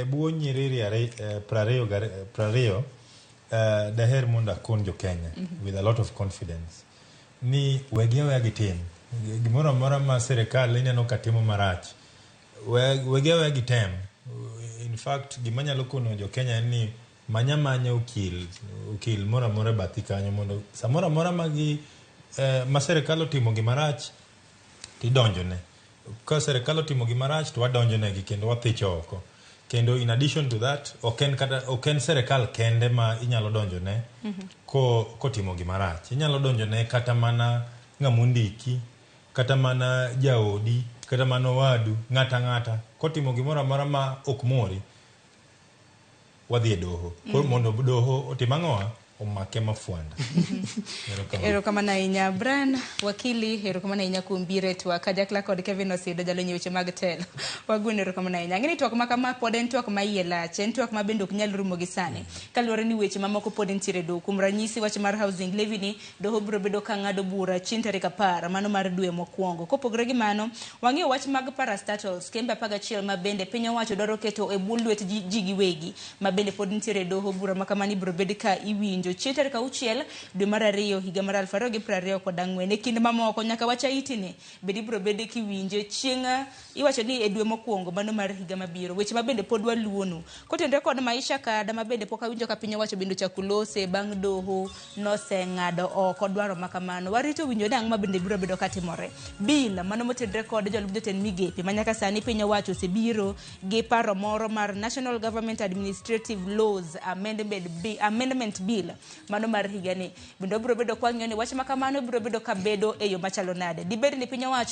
buo nyiriri prariyo daher mondo akon jo Kenya with a lot of confidence ni wegi gitim gimoro amora ma sirikal ineno ka timo marach wegi gitem. In fact gima nyalo kono jo Kenya ni manya ukil moro amora bathi kanyo mondo samoro amora ma sirikal otimo gima rach tidonjone. Ka sirikal otimo gima rach to wadonjonegi kendo wathicho oko. Kendo in addition to that, oken sirikal kende ma inyalo donjone kotimo gima rach. Inyalo donjone kata mana ng'amundiki, kata mana jaodi, kata mana wadu, ng'ata kotimo gimoro amora ma ok mori wadhi e doho. Mondo doho otim ang'owa omake mafuanda. Erokamano ahinya Brian wakili, erokamano ahinya kuom biro e twak kanyakla kod Kevin Osido jalony weche mag telo. Wagwene erokamano ahinya. Ng'eni twak ma kama pod en twak ma iye lach, en twak ma bende ok nyal rumo gi sani. Kaluwore ni weche mamoko pod nitiere doho. Kuom ranyisi wach mar housing levy ni doho biro bedo ka ng'ado bura chieng' tarik 10 mano mar dwe mokwongo. Kopogore gi mano, wang'eyo wach mag parastatals kembe 11 ma bende piny owacho dwaro keto e bwo lwet ji giwegi ma bende pod nitiere doho. Bura ma kamani biro bedo ka iwinjo chieng' tarik 6 dwe mar 2 higa mar 2024. E kinde mamoko nyaka wacha itini bende biro bedo kiwinje chieng' iwacho ni e dwe mokwongo mano mar higa mabiro. Weche ma bende pod waluonu kotenore kod maisha kada ma bende pok awinjo ka piny owacho bende chako lose bang' doho noseng'ado oko dwaro makamano. Warito winjo dang' ma bende biro bedo katimore. Bill mano motenore kod jolub jotend migepe manyaka sani piny owacho osebiro gi paro moro mar National Government Administrative Laws Amendment Bill mano mar higa ni. Bende biro bedo kwang'yo ni wach makamano biro bedo ka bedo e yo machalo nade. Dibed ni piny owacho